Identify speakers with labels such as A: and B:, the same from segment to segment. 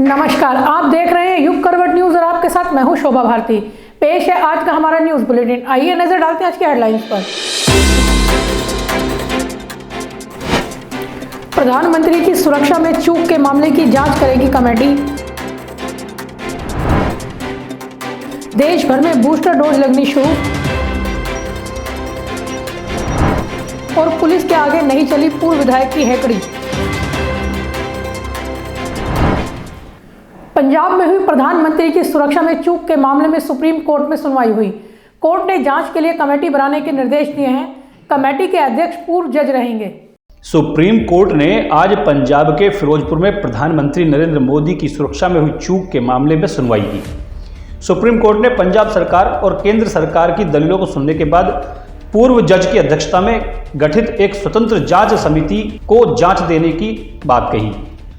A: नमस्कार, आप देख रहे हैं युग करवट न्यूज और आपके साथ मैं हूं शोभा भारती। पेश है आज का हमारा न्यूज बुलेटिन। आइए नजर डालते हैं आज की हेडलाइंस पर। प्रधानमंत्री की सुरक्षा में चूक के मामले की जांच करेगी कमेटी। देश भर में बूस्टर डोज लगनी शुरू और पुलिस के आगे नहीं चली पूर्व विधायक की हैकड़ी। पंजाब में हुई प्रधानमंत्री की सुरक्षा में चूक के मामले में सुप्रीम कोर्ट में सुनवाई हुई। कोर्ट ने जांच के लिए कमेटी बनाने के निर्देश दिए हैं। कमेटी के अध्यक्ष पूर्व जज रहेंगे।
B: सुप्रीम कोर्ट ने आज पंजाब के फिरोजपुर में प्रधानमंत्री नरेंद्र मोदी की सुरक्षा में हुई चूक के मामले में सुनवाई की। सुप्रीम कोर्ट ने पंजाब सरकार और केंद्र सरकार की दलीलों को सुनने के बाद पूर्व जज की अध्यक्षता में गठित एक स्वतंत्र जांच समिति को जांच देने की बात कही।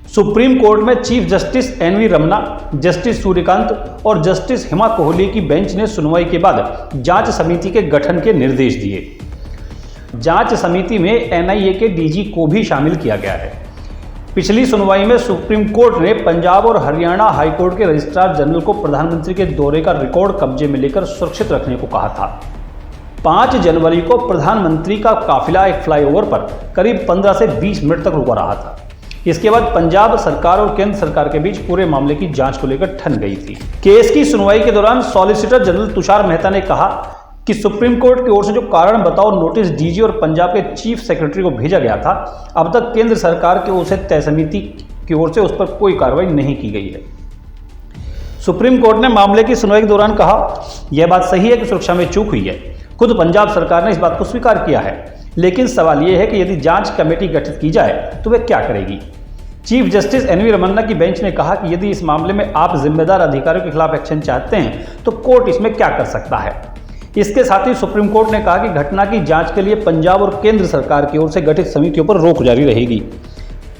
B: सुप्रीम कोर्ट में chief justice N V Ramana, justice Surya Kant और जस्टिस हिमा कोहली की बेंच ने सुनवाई के बाद जांच समिति के गठन के निर्देश दिए। जांच समिति में एनआईए के डीजी को भी शामिल किया गया है। पिछली सुनवाई में सुप्रीम कोर्ट ने पंजाब और हरियाणा हाईकोर्ट के रजिस्ट्रार जनरल को प्रधानमंत्री के दौरे का रिकॉर्ड कब्जे में लेकर सुरक्षित रखने को कहा था। 5 जनवरी को प्रधानमंत्री का काफिला एक फ्लाईओवर पर करीब 15 से 20 मिनट तक रुका रहा था। इसके बाद पंजाब सरकार और केंद्र सरकार के बीच पूरे मामले की जांच को लेकर ठन गई थी। केस की सुनवाई के दौरान सॉलिसिटर जनरल तुषार मेहता ने कहा कि सुप्रीम कोर्ट की ओर से जो कारण बताओ नोटिस डीजी और पंजाब के चीफ सेक्रेटरी को भेजा गया था, अब तक केंद्र सरकार की ओर से तय समिति की ओर से उस पर कोई कार्रवाई नहीं की गई है। सुप्रीम कोर्ट ने मामले की सुनवाई के दौरान कहा, यह बात सही है कि सुरक्षा में चूक हुई है। खुद पंजाब सरकार ने इस बात को स्वीकार किया है, लेकिन सवाल यह है कि यदि जांच कमेटी गठित की जाए तो वह क्या करेगी। चीफ जस्टिस एनवी रमन्ना की बेंच ने कहा कि यदि इस मामले में आप जिम्मेदार अधिकारियों के खिलाफ एक्शन चाहते हैं तो कोर्ट इसमें क्या कर सकता है। इसके साथ ही सुप्रीम कोर्ट ने कहा कि घटना की जांच के लिए पंजाब और केंद्र सरकार की ओर से गठित समितियों पर रोक जारी रहेगी।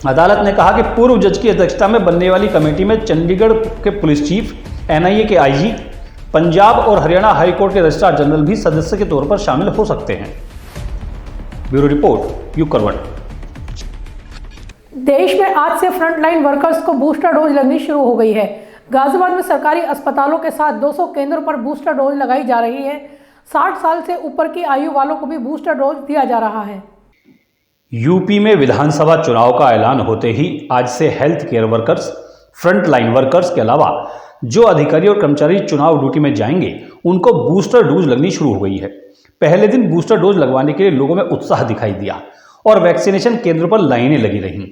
B: अदालत ने कहा कि पूर्व जज की अध्यक्षता में बनने वाली कमेटी में चंडीगढ़ के पुलिस चीफ, एनआईए के आईजी, पंजाब और हरियाणा हाईकोर्ट के रजिस्ट्रार जनरल भी सदस्य के तौर पर शामिल हो सकते हैं। ब्यूरो रिपोर्ट, युग करवट।
A: देश में आज से फ्रंटलाइन वर्कर्स को बूस्टर डोज लगनी शुरू हो गई है। गाजियाबाद में सरकारी अस्पतालों के साथ 200 केंद्रों पर बूस्टर डोज लगाई जा रही है। 60 साल से ऊपर की आयु वालों को भी बूस्टर डोज दिया जा रहा है।
B: यूपी में विधानसभा चुनाव का ऐलान होते ही आज से health care workers, frontline workers के अलावा जो अधिकारी और कर्मचारी चुनाव ड्यूटी में जाएंगे उनको बूस्टर डोज लगनी शुरू हो गई है। पहले दिन बूस्टर डोज लगवाने के लिए लोगों में उत्साह दिखाई दिया और वैक्सीनेशन केंद्रों पर लाइनें लगी रहीं।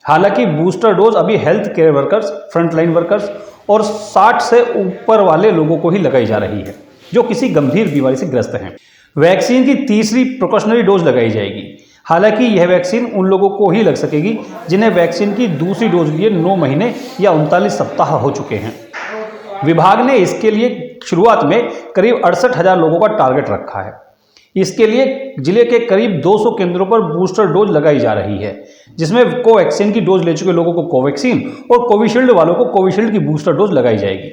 B: हालांकि बूस्टर डोज अभी health care workers, frontline workers और 60 से ऊपर वाले लोगों को ही लगाई जा रही है जो किसी गंभीर बीमारी से ग्रस्त हैं। वैक्सीन की तीसरी प्रिकॉशनरी डोज लगाई जाएगी। हालांकि यह वैक्सीन उन लोगों को ही लग सकेगी जिन्हें वैक्सीन की दूसरी डोज लिए 9 महीने या 39 सप्ताह हो चुके हैं। विभाग ने इसके लिए शुरुआत में करीब 68,000 लोगों का टारगेट रखा है। इसके लिए जिले के करीब 200 केंद्रों पर बूस्टर डोज लगाई जा रही है, जिसमें कोवैक्सीन की डोज ले चुके लोगों को कोवैक्सीन और कोविशील्ड वालों को कोविशील्ड की बूस्टर डोज लगाई जाएगी।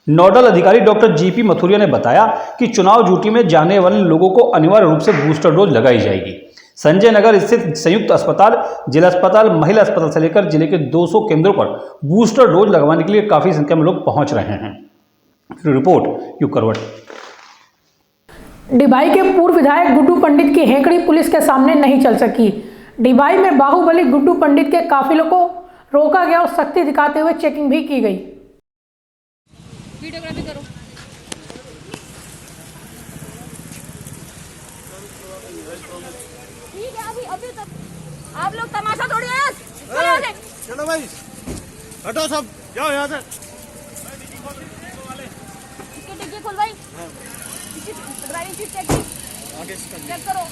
B: नोडल अधिकारी डॉक्टर जीपी मथुरिया ने बताया कि चुनाव ड्यूटी में जाने वाले लोगों को अनिवार्य रूप से बूस्टर डोज लगाई जाएगी। संजय नगर स्थित संयुक्त अस्पताल, जिला अस्पताल, महिला अस्पताल से लेकर जिले के 200 केंद्रों पर बूस्टर डोज लगवाने के लिए काफी संख्या में लोग पहुंच रहे हैं। रिपोर्ट, युग करवट।
A: डिबाई के पूर्व विधायक गुड्डू पंडित की हेकड़ी पुलिस के सामने नहीं चल सकी। डिबाई में बाहुबली गुड्डू पंडित के काफिले को रोका गया और सख्ती दिखाते हुए चेकिंग भी की गई।
C: वीडियोग्राफी करो। ठीक है, अभी तक आप लोग तमाशा तोड़िए।
D: चलो भाई, हटो सब, जाओ यहाँ से।
C: डिग्गी खुलवाई, ड्राइविंग सीट चेक करो।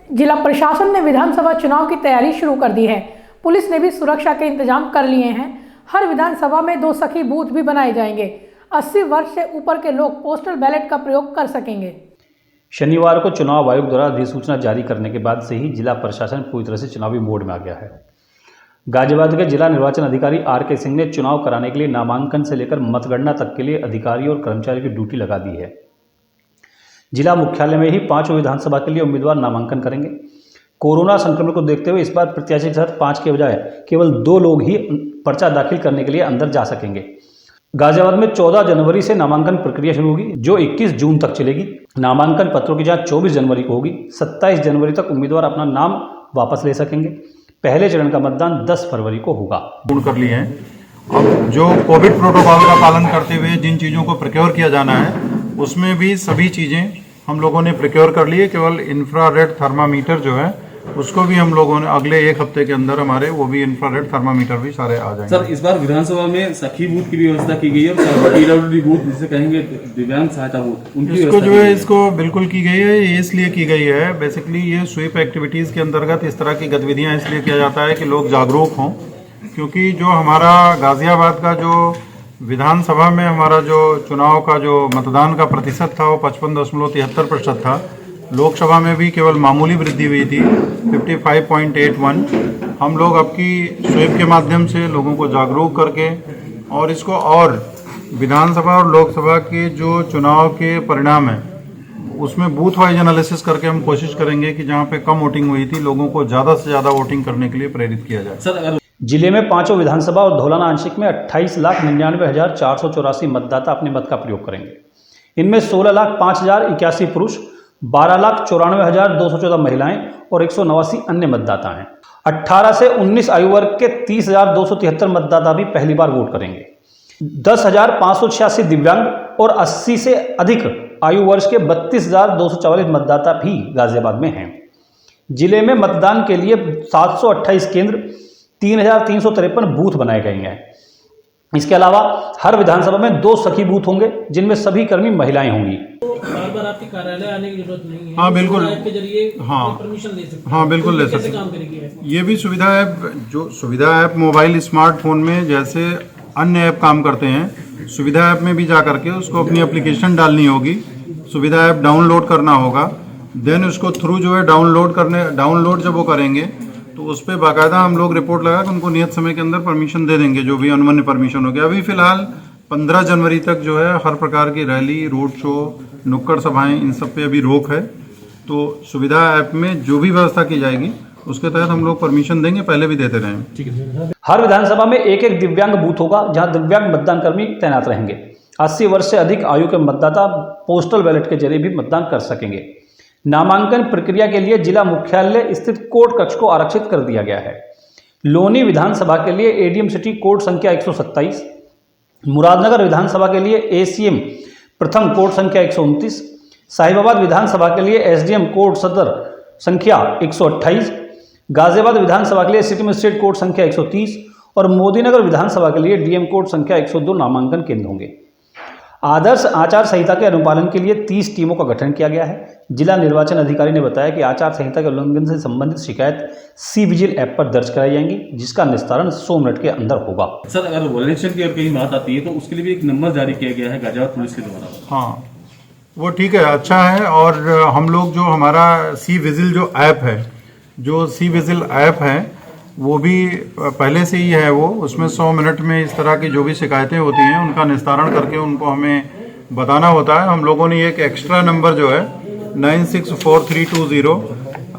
A: जिला प्रशासन ने विधानसभा चुनाव की तैयारी शुरू कर दी है। पुलिस ने भी सुरक्षा के इंतजाम कर लिए हैं। हर विधानसभा में 2 सखी बूथ भी बनाए जाएंगे। 80 वर्ष से ऊपर के लोग पोस्टल बैलेट का प्रयोग कर सकेंगे।
B: शनिवार को चुनाव आयोग द्वारा अधिसूचना जारी करने के बाद से ही जिला प्रशासन पूरी तरह से चुनावी मोड में आ गया है। गाजियाबाद के जिला निर्वाचन अधिकारी आर.के. सिंह ने चुनाव कराने के लिए नामांकन से लेकर मतगणना तक के लिए अधिकारी और कर्मचारी की ड्यूटी लगा दी है। जिला मुख्यालय में ही 5 विधानसभा के लिए उम्मीदवार नामांकन करेंगे। कोरोना संक्रमण को देखते हुए इस बार प्रत्याशी के साथ 5 के बजाय केवल 2 लोग ही पर्चा दाखिल करने के लिए अंदर जा सकेंगे। गाजियाबाद में 14 जनवरी से नामांकन प्रक्रिया शुरू होगी, जो 21 जून तक चलेगी। नामांकन पत्रों की जांच 24 जनवरी को होगी। 27 जनवरी तक उम्मीदवार अपना नाम वापस ले सकेंगे। पहले चरण का मतदान 10 फरवरी को होगा।
E: पूर्ण कर लिए हैं। अब जो कोविड प्रोटोकॉल का पालन करते हुए जिन चीज़ों को प्रिक्योर किया जाना है, उसमें भी सभी चीज़ें हम लोगों ने प्रिक्योर कर ली है। केवल इंफ्रारेड थर्मामीटर जो है उसको भी हम लोगों ने अगले 1 हफ्ते के अंदर हमारे वो भी इंफ्रारेड थर्मामीटर भी सारे आ जाएंगे।
F: सर, इस बार विधानसभा में सखी बूथ की भी व्यवस्था की गई है और PWD बूथ जिसे कहेंगे दिव्यांग सहायता बूथ, उनकी
E: इसको जो है इसको बिल्कुल की गई है। ये इसलिए की गई है, बेसिकली ये स्वीप एक्टिविटीज़ के अंतर्गत इस तरह की गतिविधियाँ इसलिए किया जाता है कि लोग जागरूक हों, क्योंकि जो हमारा गाजियाबाद का जो विधानसभा में हमारा जो चुनाव का जो मतदान का प्रतिशत था वो 55.73% था। लोकसभा में भी केवल मामूली वृद्धि हुई थी 55.81। हम लोग अब की स्वीप के माध्यम से लोगों को जागरूक करके और इसको और विधानसभा और लोकसभा के जो चुनाव के परिणाम हैं उसमें बूथ वाइज एनालिसिस करके हम कोशिश करेंगे कि जहाँ पे कम वोटिंग हुई थी लोगों को ज़्यादा से ज़्यादा वोटिंग करने के लिए प्रेरित किया जाए।
F: सर,
B: जिले में 5 विधानसभा और धौलाना आंशिक में 28,99,484 मतदाता अपने मत का प्रयोग करेंगे। इनमें 16,05,081 पुरुष, 12,94,214 महिलाएं और 189 अन्य मतदाता हैं। 18 से 19 आयु वर्ग के 30,273 मतदाता भी पहली बार वोट करेंगे। 10,586 दिव्यांग और 80 से अधिक आयु वर्ष के 32,244 मतदाता भी गाजियाबाद में हैं। जिले में मतदान के लिए 728 केंद्र, 3,353 बूथ बनाए गए हैं। इसके अलावा हर विधानसभा में 2 सखी बूथ होंगे, जिनमें सभी कर्मी महिलाएं होंगी।
G: बार आपके कार्यालय आने की जरूरत नहीं है।
E: हाँ, बिल्कुल।
G: ऐप के जरिए
E: हाँ,
G: परमिशन ले सकते हैं।
E: हाँ, बिल्कुल ले सकते
G: कैसे काम करेगी?
E: ये भी सुविधा है। जो सुविधा ऐप मोबाइल स्मार्टफोन में जैसे अन्य ऐप काम करते हैं, सुविधा ऐप में भी जा करके उसको अपनी एप्लीकेशन डालनी होगी, सुविधा ऐप डाउनलोड करना होगा। देन उसको थ्रू जो है डाउनलोड जब वो करेंगे तो उस पर बाकायदा हम लोग रिपोर्ट लगा के उनको नियत समय के अंदर परमिशन दे देंगे, जो भी अनुमन्य परमिशन हो गया। अभी फिलहाल 15 जनवरी तक जो है हर प्रकार की रैली, रोड शो, नुक्कड़ सभाएं, इन सब पे अभी रोक है। तो सुविधा ऐप में जो भी व्यवस्था की जाएगी उसके तहत हम लोग परमिशन देंगे, पहले भी देते रहे।
B: हर विधानसभा में एक दिव्यांग बूथ होगा, जहां दिव्यांग मतदान कर्मी तैनात रहेंगे। 80 वर्ष से अधिक आयु के मतदाता पोस्टल बैलेट के जरिए भी मतदान कर सकेंगे। नामांकन प्रक्रिया के लिए जिला मुख्यालय स्थित कोर्ट कक्ष को आरक्षित कर दिया गया है। लोनी विधानसभा के लिए एडीएम सिटी कोर्ट संख्या 127, मुरादनगर विधानसभा के लिए एसीएम प्रथम कोर्ट संख्या 129, साहिबाबाद विधानसभा के लिए एसडीएम कोर्ट सदर संख्या 128, गाजियाबाद विधानसभा के लिए सिटी मजिस्ट्रेट कोर्ट संख्या 130 और मोदीनगर विधानसभा के लिए डीएम कोर्ट संख्या 102 नामांकन केंद्र होंगे। आदर्श आचार संहिता के अनुपालन के लिए 30 टीमों का गठन किया गया है। जिला निर्वाचन अधिकारी ने बताया कि आचार संहिता के उल्लंघन से संबंधित शिकायत सी विजिल ऐप पर दर्ज कराई जाएंगी, जिसका निस्तारण 100 मिनट के अंदर होगा।
F: सर, अगर वॉलंटियर की कहीं बात आती है तो उसके लिए भी एक नंबर जारी किया गया है गाजियाबाद पुलिस के द्वारा।
E: हाँ, वो ठीक है, अच्छा है। और हम लोग जो हमारा सी विजिल जो ऐप है, जो सी विजिल ऐप है वो भी पहले से ही है। वो उसमें 100 मिनट में इस तरह की जो भी शिकायतें होती हैं उनका निस्तारण करके उनको हमें बताना होता है। हम लोगों ने एक एक्स्ट्रा नंबर जो है 964320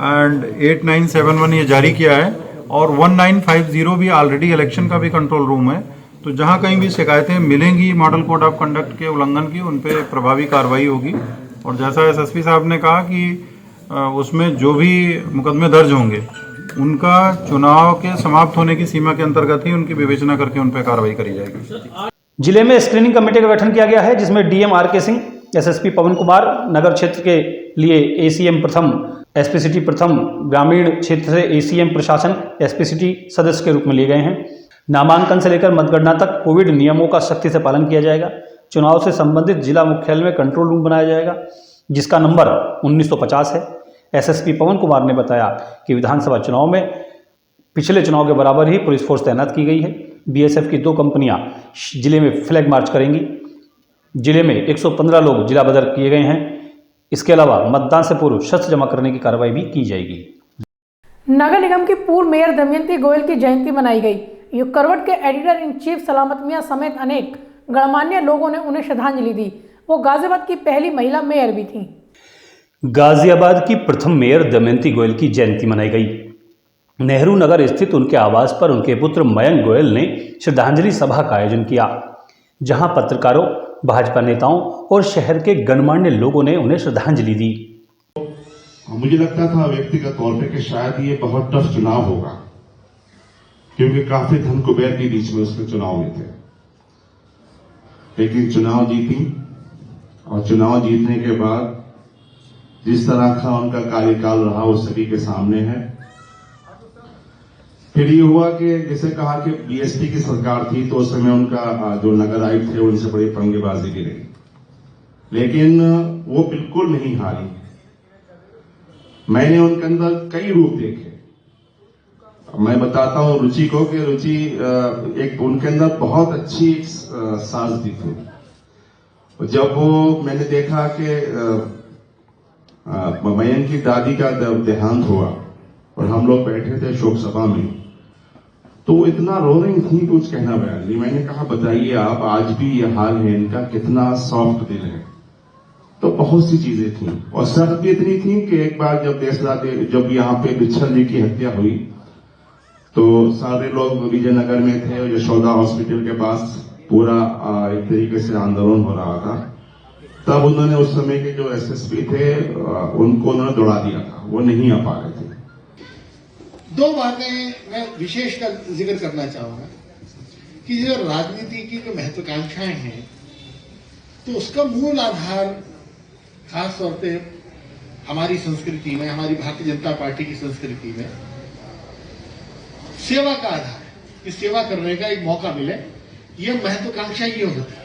E: एंड 8971 ये जारी किया है और 1950 भी ऑलरेडी इलेक्शन का भी कंट्रोल रूम है। तो जहाँ कहीं भी शिकायतें मिलेंगी मॉडल कोड ऑफ कंडक्ट के उल्लंघन की, उन पे प्रभावी कार्रवाई होगी। और जैसा एसएसपी साहब ने कहा कि उसमें जो भी मुकदमे दर्ज होंगे उनका चुनाव के समाप्त होने की सीमा के अंतर्गत ही उनकी विवेचना करके उन पर कार्रवाई करी जाएगी।
B: जिले में स्क्रीनिंग कमेटी का गठन किया गया है, जिसमें डीएम आर के सिंह, एसएसपी पवन कुमार, नगर क्षेत्र के लिए एसीएम प्रथम, एसपी सिटी प्रथम, ग्रामीण क्षेत्र से एसीएम प्रशासन एसपी सिटी सदस्य के रूप में लिए गए हैं। नामांकन से लेकर मतगणना तक कोविड नियमों का सख्ती से पालन किया जाएगा। चुनाव से संबंधित जिला मुख्यालय में कंट्रोल रूम बनाया जाएगा, जिसका नंबर 1950 है। एसएसपी पवन कुमार ने बताया कि विधानसभा चुनाव में पिछले चुनाव के बराबर ही पुलिस फोर्स तैनात की गई है। बीएसएफ की 2 कंपनियां जिले में फ्लैग मार्च करेंगी। जिले में 115 लोग जिला बदर किए गए हैं। इसके अलावा मतदान से पूर्व शस्त्र जमा करने की कार्रवाई भी की जाएगी।
A: नगर निगम की पूर्व मेयर दमयंती गोयल की जयंती मनाई गई। युग करवट के एडिटर इन चीफ सलामत मियां समेत अनेक गणमान्य लोगों ने उन्हें श्रद्धांजलि दी। वो गाजियाबाद की पहली महिला मेयर भी थी।
B: गाजियाबाद की प्रथम मेयर दमयंती गोयल की जयंती मनाई गई। नेहरू नगर स्थित उनके आवास पर उनके पुत्र मयंक गोयल ने श्रद्धांजलि सभा का आयोजन किया, जहां पत्रकारों, भाजपा नेताओं और शहर के गणमान्य लोगों ने उन्हें श्रद्धांजलि दी।
H: मुझे लगता था व्यक्तिगत तौर पे कि शायद ये बहुत टफ चुनाव होगा, क्योंकि काफी धन कुबेर के बीच में उसके चुनाव में थे, लेकिन चुनाव जीती और चुनाव जीतने के बाद जिस तरह का उनका कार्यकाल रहा वो सभी के सामने है। फिर ये हुआ कि जैसे कहा कि बीएसपी की सरकार थी तो उस समय उनका जो नगर आयुक्त थे उनसे बड़ी पंगेबाजी की रही, लेकिन वो बिल्कुल नहीं हारी। मैंने उनके अंदर कई रूप देखे। मैं बताता हूं रुचि को कि रुचि एक उनके अंदर बहुत अच्छी साज थी। जब वो मैंने देखा कि मयंक की दादी का देहांत हुआ और हम लोग बैठे थे शोक सभा में, तो वो इतना रो रही थी कि कुछ कहना बयान नहीं। मैंने कहा बताइए आप, आज भी ये हाल है इनका, कितना सॉफ्ट दिल है। तो बहुत सी चीजें थी और सख्त भी इतनी थी कि एक बार जब यहाँ पे बिच्छल जी की हत्या हुई तो सारे लोग विजयनगर में थे और यशोदा हॉस्पिटल के पास पूरा एक तरीके से आंदोलन हो रहा था। तब उन्होंने उस समय के जो एसएसपी थे उनको उन्होंने दौड़ा दिया था, वो नहीं आ पा रहे थे।
I: दो बातें मैं विशेष कर जिक्र करना चाहूंगा कि जो राजनीति की जो महत्वाकांक्षाएं हैं तो उसका मूल आधार खास तौर पे हमारी संस्कृति में, हमारी भारतीय जनता पार्टी की संस्कृति में सेवा का आधार है कि सेवा करने का एक मौका मिले, यह महत्वाकांक्षा ये होती है।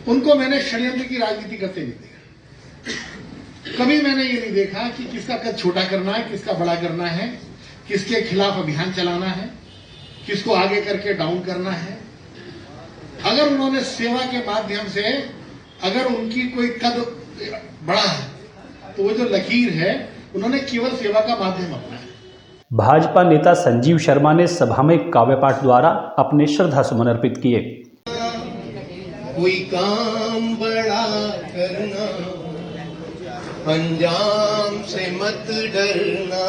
I: उनको मैंने षड्यंत्र की राजनीति करते नहीं देखा। कभी मैंने ये नहीं देखा कि किसका कद छोटा करना है, किसका बड़ा करना है, किसके खिलाफ अभियान चलाना है, किसको आगे करके डाउन करना है। अगर उन्होंने सेवा के माध्यम से अगर उनकी कोई कद बड़ा है तो वो जो लकीर है उन्होंने केवल सेवा का माध्यम अपनाया।
B: भाजपा नेता संजीव शर्मा ने सभा में काव्य पाठ द्वारा अपने श्रद्धा सुमन अर्पित किए।
J: कोई काम बड़ा करना, अंजाम से मत डरना,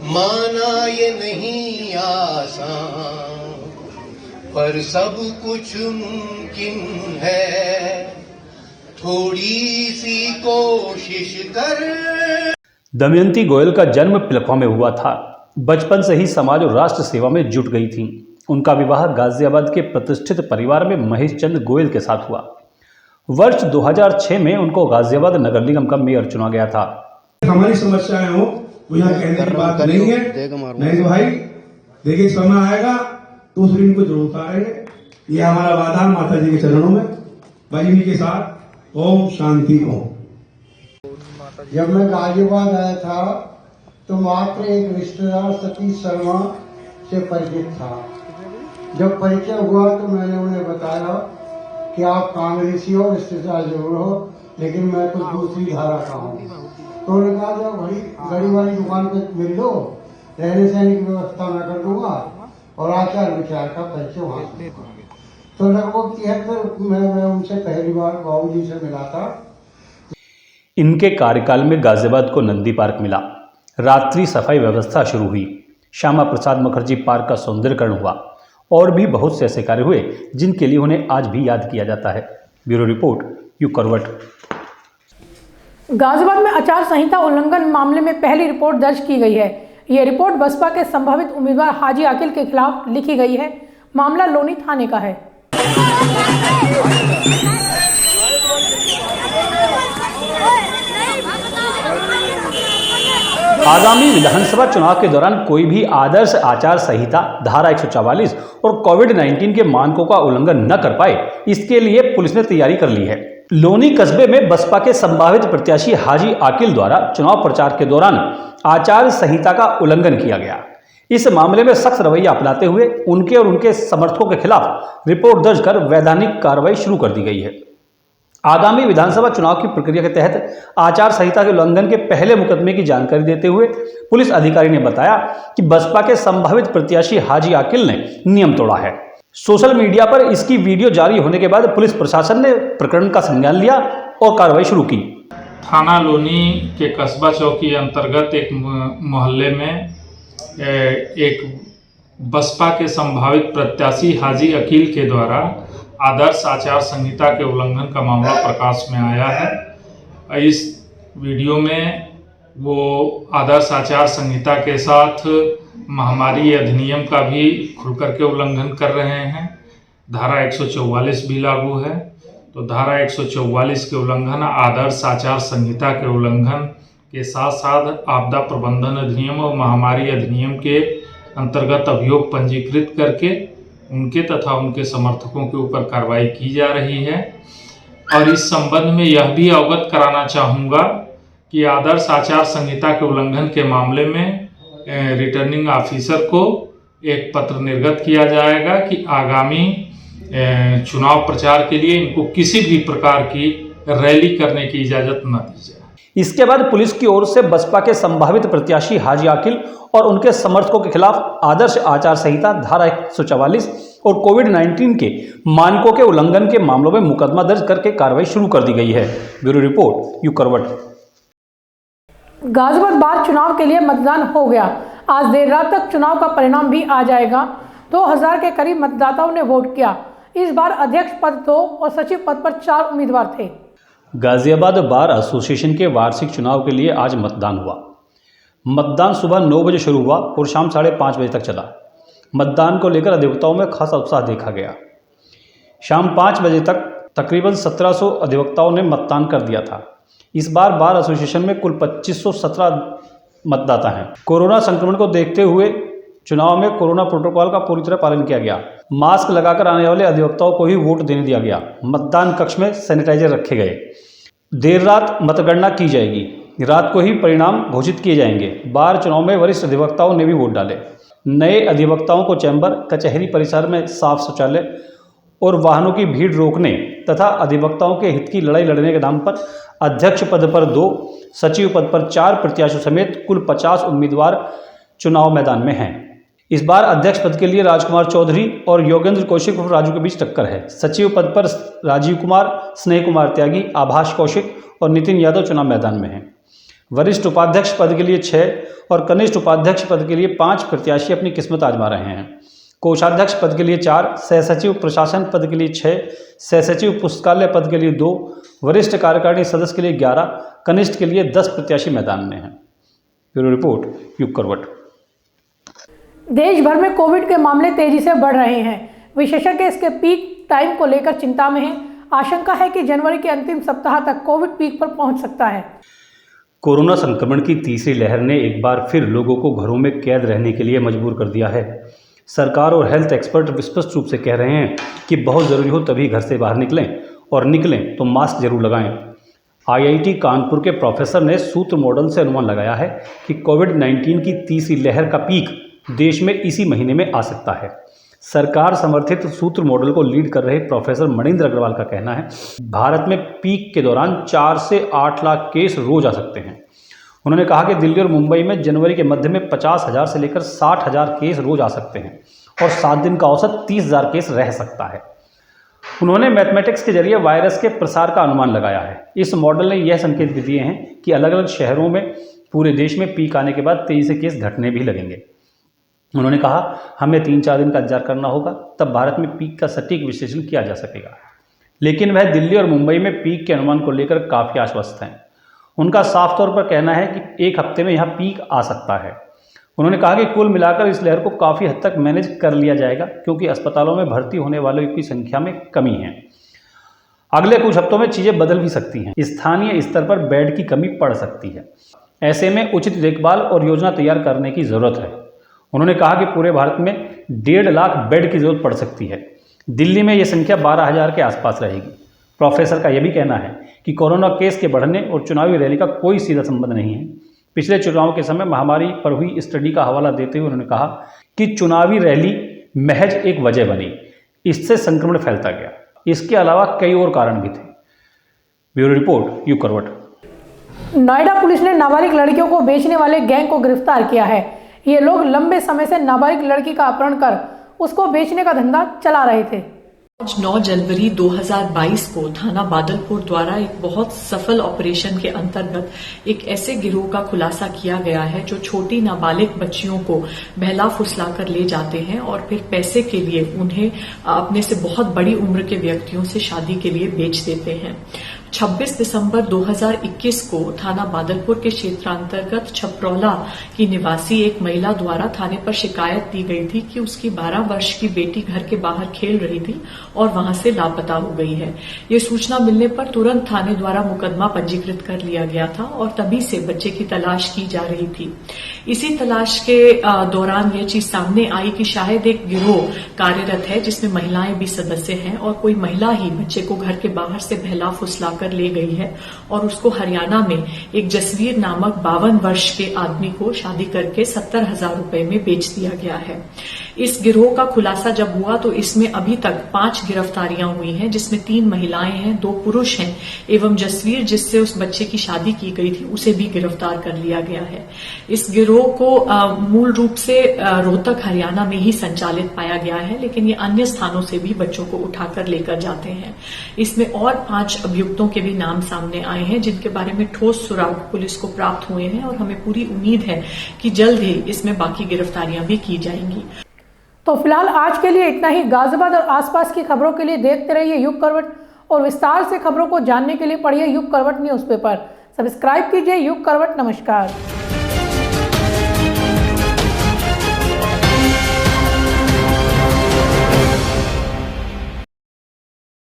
J: माना ये नहीं आसान, पर सब कुछ मुमकिन है, थोड़ी सी कोशिश कर।
B: दमयंती गोयल का जन्म पिलखवा में हुआ था। बचपन से ही समाज और राष्ट्र सेवा में जुट गई थी। उनका विवाह गाजियाबाद के प्रतिष्ठित परिवार में महेश चंद्र गोयल के साथ हुआ। वर्ष 2006 में उनको गाजियाबाद नगर निगम का मेयर चुना गया था।
K: हमारी समस्याएं हो वो यहाँ कहने की बात नहीं है, नहीं तो भाई देखिए समय आएगा तो उस दिन को जरूर उतारेंगे। ये हमारा वादा माता जी के चरणों में भजनी के साथ। ओम शांति। ओम।
L: जब मैं गाजियाबाद आया था तो मात्र एक रिश्तेदार सतीश शर्मा से परिचित था। जब परिचय हुआ तो मैंने उन्हें बताया कि आप कांग्रेसी हो, रिश्तेदार जरूर हो, लेकिन मैं कुछ दूसरी धारा का हूँ। तो उन्होंने कहा जब घड़ी वाली दुकान पे मिल लो, रहने सहने की व्यवस्था मैं कर दूंगा और आचार विचार का परिचय वहां से। तो लगभग 73 में मैं उनसे पहली बार बाबूजी से मिला था।
B: इनके कार्यकाल में गाजियाबाद को नंदी पार्क मिला, रात्रि सफाई व्यवस्था शुरू हुई, श्यामा प्रसाद मुखर्जी पार्क का सौंदर्यीकरण हुआ और भी बहुत से ऐसे कार्य हुए जिनके लिए उन्हें आज भी याद किया जाता है। ब्यूरो रिपोर्ट, यू करवट।
A: गाजियाबाद में आचार संहिता उल्लंघन मामले में पहली रिपोर्ट दर्ज की गई है। यह रिपोर्ट बसपा के संभावित उम्मीदवार हाजी आकिल के खिलाफ लिखी गई है। मामला लोनी थाने का है।
B: आगामी विधानसभा चुनाव के दौरान कोई भी आदर्श आचार संहिता धारा 144 और कोविड-19 के मानकों का उल्लंघन न कर पाए, इसके लिए पुलिस ने तैयारी कर ली है। लोनी कस्बे में बसपा के संभावित प्रत्याशी हाजी आकिल द्वारा चुनाव प्रचार के दौरान आचार संहिता का उल्लंघन किया गया। इस मामले में सख्त रवैया अपनाते हुए उनके और उनके समर्थकों के खिलाफ रिपोर्ट दर्ज कर वैधानिक कार्रवाई शुरू कर दी गई है। आगामी विधानसभा चुनाव की प्रक्रिया के तहत आचार संहिता के उल्लंघन के पहले मुकदमे की जानकारी देते हुए पुलिस अधिकारी ने बताया कि बसपा के संभावित प्रत्याशी हाजी आकिल ने नियम तोड़ा है। सोशल मीडिया पर इसकी वीडियो जारी होने के बाद पुलिस प्रशासन ने प्रकरण का संज्ञान लिया और कार्रवाई शुरू की।
M: थाना लोनी के कस्बा चौकी अंतर्गत एक मोहल्ले में एक बसपा के संभावित प्रत्याशी हाजी अकील के द्वारा आदर्श आचार संहिता के उल्लंघन का मामला प्रकाश में आया है। इस वीडियो में वो आदर्श आचार संहिता के साथ महामारी अधिनियम का भी खुलकर के उल्लंघन कर रहे हैं। धारा 144 भी लागू है, तो धारा 144 के उल्लंघन, आदर्श आचार संहिता के उल्लंघन के साथ साथ आपदा प्रबंधन अधिनियम और महामारी अधिनियम के अंतर्गत अभियोग पंजीकृत करके उनके तथा उनके समर्थकों के ऊपर कार्रवाई की जा रही है। और इस संबंध में यह भी अवगत कराना चाहूँगा कि आदर्श आचार संहिता के उल्लंघन के मामले में रिटर्निंग ऑफिसर को एक पत्र निर्गत किया जाएगा कि आगामी चुनाव प्रचार के लिए इनको किसी भी प्रकार की रैली करने की इजाज़त न दी जाए।
B: इसके बाद पुलिस की ओर से बसपा के संभावित प्रत्याशी हाजी अकील और उनके समर्थकों के खिलाफ आदर्श आचार संहिता धारा 144 और कोविड-19 के मानकों के उल्लंघन के मामलों में मुकदमा दर्ज करके कार्रवाई शुरू कर दी गई है। ब्यूरो रिपोर्ट, यू करवट।
A: गाजियाबाद बार चुनाव के लिए मतदान हो गया। आज देर रात तक चुनाव का परिणाम भी आ जाएगा। 2000 के करीब मतदाताओं ने वोट किया। इस बार अध्यक्ष पद 2 और सचिव पद पर 4 उम्मीदवार थे।
B: गाजियाबाद बार एसोसिएशन के वार्षिक चुनाव के लिए आज मतदान हुआ। मतदान सुबह 9 बजे शुरू हुआ और शाम 5:30 बजे तक चला। मतदान को लेकर अधिवक्ताओं में खासा उत्साह देखा गया। शाम 5 बजे तक तकरीबन 1700 अधिवक्ताओं ने मतदान कर दिया था। इस बार बार एसोसिएशन में कुल 2517 मतदाता हैं। कोरोना संक्रमण को देखते हुए चुनाव में कोरोना प्रोटोकॉल का पूरी तरह पालन किया गया। मास्क लगाकर आने वाले अधिवक्ताओं को ही वोट देने दिया गया। मतदान कक्ष में सैनिटाइजर रखे गए। देर रात मतगणना की जाएगी। रात को ही परिणाम घोषित किए जाएंगे। बार चुनाव में वरिष्ठ अधिवक्ताओं ने भी वोट डाले। नए अधिवक्ताओं को चैम्बर, कचहरी परिसर में साफ शौचालय और वाहनों की भीड़ रोकने तथा अधिवक्ताओं के हित की लड़ाई लड़ने के नाम पर अध्यक्ष पद पर 2, सचिव पद पर 4 प्रत्याशियों समेत कुल 50 उम्मीदवार चुनाव मैदान में हैं। इस बार अध्यक्ष पद के लिए राजकुमार चौधरी और योगेंद्र कौशिक और राजू के बीच टक्कर है। सचिव पद पर राजीव कुमार, स्नेह कुमार त्यागी, आभाष कौशिक और नितिन यादव चुनाव मैदान में हैं। वरिष्ठ उपाध्यक्ष पद के लिए 6 और कनिष्ठ उपाध्यक्ष पद के लिए 5 प्रत्याशी अपनी किस्मत आजमा रहे हैं। कोषाध्यक्ष पद के लिए 4, सहसचिव प्रशासन पद के लिए 6, सहसचिव पुस्तकालय पद के लिए 2, वरिष्ठ कार्यकारिणी सदस्य के लिए 11, कनिष्ठ के लिए 10 प्रत्याशी मैदान में हैं। ब्यूरो रिपोर्ट, युग करवट।
A: देश भर में कोविड के मामले तेजी से बढ़ रहे हैं। विशेषज्ञ इसके पीक टाइम को लेकर चिंता में हैं। आशंका है कि जनवरी के अंतिम सप्ताह तक कोविड पीक पर पहुंच सकता है।
B: कोरोना संक्रमण की तीसरी लहर ने एक बार फिर लोगों को घरों में कैद रहने के लिए मजबूर कर दिया है। सरकार और हेल्थ एक्सपर्ट स्पष्ट रूप से कह रहे हैं कि बहुत ज़रूरी हो तभी घर से बाहर निकलें और निकलें तो मास्क जरूर लगाएं। IIT कानपुर के प्रोफेसर ने सूत्र मॉडल से अनुमान लगाया है कि कोविड-19 की तीसरी लहर का पीक देश में इसी महीने में आ सकता है। सरकार समर्थित सूत्र मॉडल को लीड कर रहे प्रोफेसर मणिंद्र अग्रवाल का कहना है भारत में पीक के दौरान 4 से 8 लाख केस रोज आ सकते हैं। उन्होंने कहा कि दिल्ली और मुंबई में जनवरी के मध्य में 50,000 से लेकर 60,000 केस रोज आ सकते हैं और 7 दिन का औसत 30,000 केस रह सकता है। उन्होंने मैथमेटिक्स के जरिए वायरस के प्रसार का अनुमान लगाया है। इस मॉडल ने यह संकेत भी दिए हैं कि अलग अलग शहरों में पूरे देश में पीक आने के बाद तेजी से केस घटने भी लगेंगे। उन्होंने कहा हमें 3-4 दिन का इंतजार करना होगा, तब भारत में पीक का सटीक विश्लेषण किया जा सकेगा। लेकिन वह दिल्ली और मुंबई में पीक के अनुमान को लेकर काफ़ी आश्वस्त हैं। उनका साफ तौर पर कहना है कि 1 हफ्ते में यहाँ पीक आ सकता है। उन्होंने कहा कि कुल मिलाकर इस लहर को काफ़ी हद तक मैनेज कर लिया जाएगा क्योंकि अस्पतालों में भर्ती होने वालों की संख्या में कमी है। अगले कुछ हफ्तों में चीज़ें बदल भी सकती हैं। स्थानीय स्तर पर बेड की कमी पड़ सकती है। ऐसे में उचित देखभाल और योजना तैयार करने की ज़रूरत है। उन्होंने कहा कि पूरे भारत में 1.5 लाख बेड की जरूरत पड़ सकती है। दिल्ली में यह संख्या 12,000 के आसपास रहेगी। प्रोफेसर का यह भी कहना है कि कोरोना केस के बढ़ने और चुनावी रैली का कोई सीधा संबंध नहीं है। पिछले चुनाव के समय महामारी पर हुई स्टडी का हवाला देते हुए उन्होंने कहा कि चुनावी रैली महज एक वजह बनी, इससे संक्रमण फैलता गया। इसके अलावा कई और कारण भी थे। ब्यूरो रिपोर्ट, यू करवट।
A: नोएडा पुलिस ने नाबालिग लड़कियों को बेचने वाले गैंग को गिरफ्तार किया है। ये लोग लंबे समय से नाबालिग लड़की का अपहरण कर उसको बेचने का धंधा चला रहे थे।
N: आज 9 जनवरी 2022 को थाना बादलपुर द्वारा एक बहुत सफल ऑपरेशन के अंतर्गत एक ऐसे गिरोह का खुलासा किया गया है जो छोटी नाबालिग बच्चियों को बहला फुसला कर ले जाते हैं और फिर पैसे के लिए उन्हें अपने से बहुत बड़ी उम्र के व्यक्तियों से शादी के लिए बेच देते हैं। 26 दिसंबर 2021 को थाना बादलपुर के क्षेत्रांतर्गत छपरौला की निवासी एक महिला द्वारा थाने पर शिकायत दी गई थी कि उसकी 12 वर्ष की बेटी घर के बाहर खेल रही थी और वहां से लापता हो गई है। ये सूचना मिलने पर तुरंत थाने द्वारा मुकदमा पंजीकृत कर लिया गया था और तभी से बच्चे की तलाश की जा रही थी। इसी तलाश के दौरान यह चीज सामने आई कि शायद एक गिरोह कार्यरत है जिसमें महिलाएं भी सदस्य हैं और कोई महिला ही बच्चे को घर के बाहर से बहला फुसला कर ले गई है और उसको हरियाणा में एक जसवीर नामक 52 वर्ष के आदमी को शादी करके 70,000 रुपए में बेच दिया गया है। इस गिरोह का खुलासा जब हुआ तो इसमें अभी तक 5 गिरफ्तारियां हुई हैं, जिसमें 3 महिलाएं हैं, 2 पुरुष हैं एवं जसवीर जिससे उस बच्चे की शादी की गई थी उसे भी गिरफ्तार कर लिया गया है। इस गिरोह को मूल रूप से रोहतक हरियाणा में ही संचालित पाया गया है, लेकिन ये अन्य स्थानों से भी बच्चों को उठाकर लेकर जाते हैं। इसमें और 5 अभियुक्तों के भी नाम सामने आए हैं जिनके बारे में ठोस सुराग पुलिस को प्राप्त हुए हैं और हमें पूरी उम्मीद है कि जल्द ही इसमें बाकी गिरफ्तारियां भी की जाएंगी।
A: तो फिलहाल आज के लिए इतना ही। गाजियाबाद और आसपास की खबरों के लिए देखते रहिए युग करवट और विस्तार से खबरों को जानने के लिए पढ़िए युग करवट न्यूज़पेपर। सब्सक्राइब कीजिए युग करवट। नमस्कार।